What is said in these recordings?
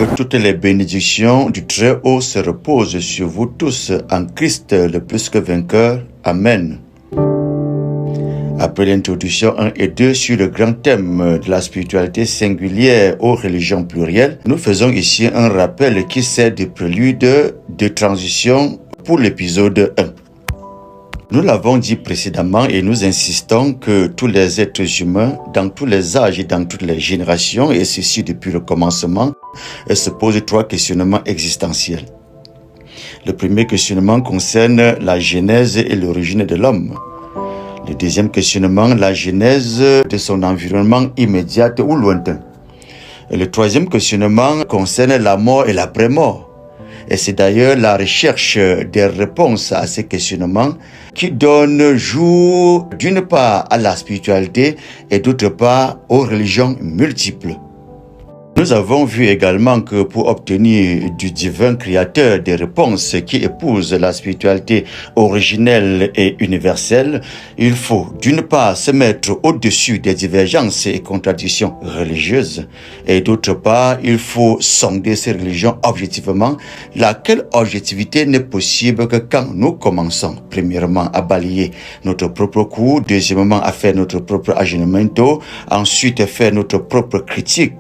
Que toutes les bénédictions du Très-Haut se reposent sur vous tous en Christ le plus que vainqueur. Amen. Après l'introduction 1 et 2 sur le grand thème de la spiritualité singulière aux religions plurielles, nous faisons ici un rappel qui sert de prélude de transition pour l'épisode 1. Nous l'avons dit précédemment et nous insistons que tous les êtres humains, dans tous les âges et dans toutes les générations, et ceci depuis le commencement, se posent 3 questionnements existentiels. Le premier questionnement concerne la genèse et l'origine de l'homme. Le deuxième questionnement, la genèse de son environnement immédiat ou lointain. Et le troisième questionnement concerne la mort et l'après-mort. Et c'est d'ailleurs la recherche des réponses à ces questionnements qui donne jour d'une part à la spiritualité et d'autre part aux religions multiples. Nous avons vu également que pour obtenir du divin créateur des réponses qui épousent la spiritualité originelle et universelle, il faut d'une part se mettre au-dessus des divergences et contradictions religieuses et d'autre part, il faut sonder ces religions objectivement, laquelle objectivité n'est possible que quand nous commençons premièrement à balayer notre propre cours, deuxièmement à faire notre propre aggiornamento, ensuite à faire notre propre critique,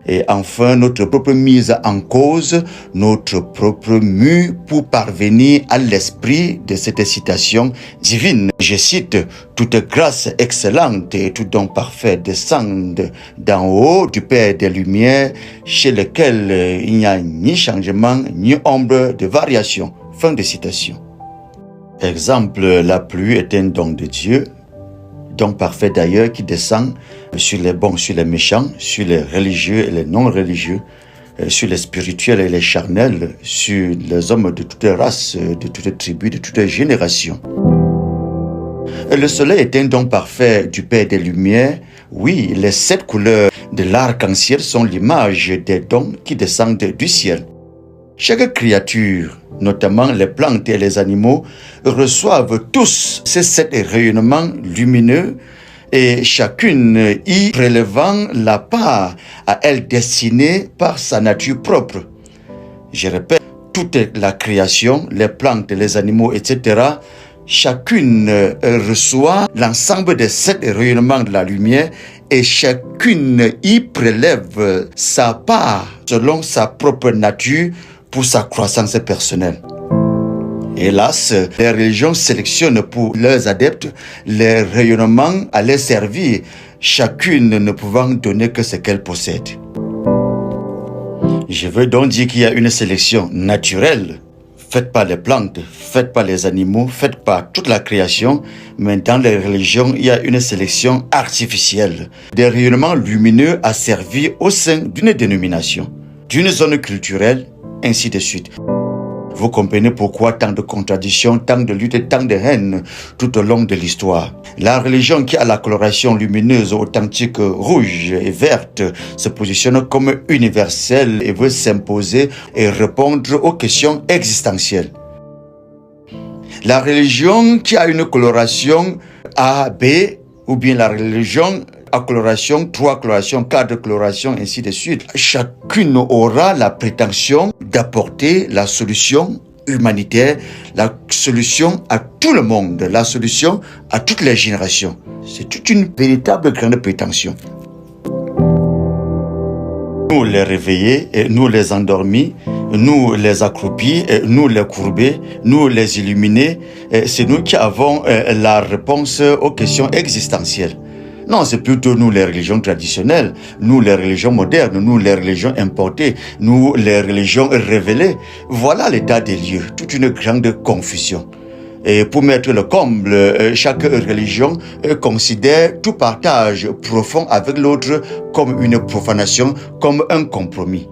et enfin, notre propre mise en cause, notre propre mue pour parvenir à l'esprit de cette citation divine. Je cite, « Toute grâce excellente et tout don parfait descendent d'en haut du Père des Lumières, chez lequel il n'y a ni changement, ni ombre de variation. » Fin de citation. Exemple, la pluie est un don de Dieu. Don parfait d'ailleurs qui descend sur les bons, sur les méchants, sur les religieux et les non-religieux, sur les spirituels et les charnels, sur les hommes de toutes races, de toutes tribus, de toutes générations. Le soleil est un don parfait du Père des Lumières. Oui, les 7 couleurs de l'arc-en-ciel sont l'image des dons qui descendent du ciel. Chaque créature, notamment les plantes et les animaux, reçoivent tous ces 7 rayonnements lumineux et chacune y prélevant la part à elle destinée par sa nature propre. Je répète, toute la création, les plantes, les animaux, etc., chacune reçoit l'ensemble des 7 rayonnements de la lumière et chacune y prélève sa part selon sa propre nature pour sa croissance personnelle. Hélas, les religions sélectionnent pour leurs adeptes les rayonnements à les servir, chacune ne pouvant donner que ce qu'elle possède. Je veux donc dire qu'il y a une sélection naturelle, faite par les plantes, faite par les animaux, faite par toute la création, mais dans les religions, il y a une sélection artificielle, des rayonnements lumineux à servir au sein d'une dénomination, d'une zone culturelle, ainsi de suite. Vous comprenez pourquoi tant de contradictions, tant de luttes et tant de haine tout au long de l'histoire. La religion qui a la coloration lumineuse, authentique, rouge et verte se positionne comme universelle et veut s'imposer et répondre aux questions existentielles. La religion qui a une coloration A, B, ou bien la religion à coloration, 3 colorations, 4 colorations, ainsi de suite. Chacune aura la prétention d'apporter la solution humanitaire, la solution à tout le monde, la solution à toutes les générations. C'est toute une véritable grande prétention. Nous les réveillés, nous les endormis, nous les accroupis, nous les courbés, nous les illuminés, c'est nous qui avons la réponse aux questions existentielles. Non, c'est plutôt nous les religions traditionnelles, nous les religions modernes, nous les religions importées, nous les religions révélées. Voilà l'état des lieux, toute une grande confusion. Et pour mettre le comble, chaque religion considère tout partage profond avec l'autre comme une profanation, comme un compromis.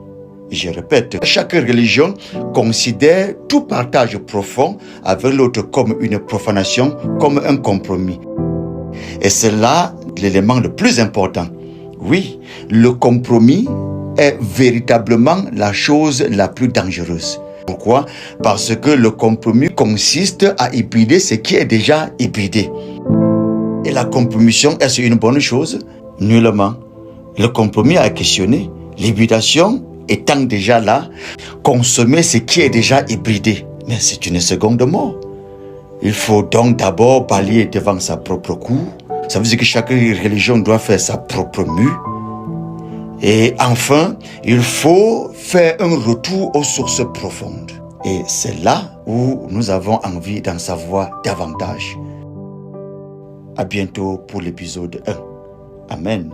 Je répète, chaque religion considère tout partage profond avec l'autre comme une profanation, comme un compromis. Et c'est là l'élément le plus important. Oui, le compromis est véritablement la chose la plus dangereuse. Pourquoi? Parce que le compromis consiste à hybrider ce qui est déjà hybridé. Et la compromission, est-ce une bonne chose? Nullement. Le compromis a questionné. L'hybridation étant déjà là, consommer ce qui est déjà hybridé. Mais c'est une seconde mort. Il faut donc d'abord balayer devant sa propre cour. Ça veut dire que chaque religion doit faire sa propre mue. Et enfin, il faut faire un retour aux sources profondes. Et c'est là où nous avons envie d'en savoir davantage. À bientôt pour l'épisode 1. Amen.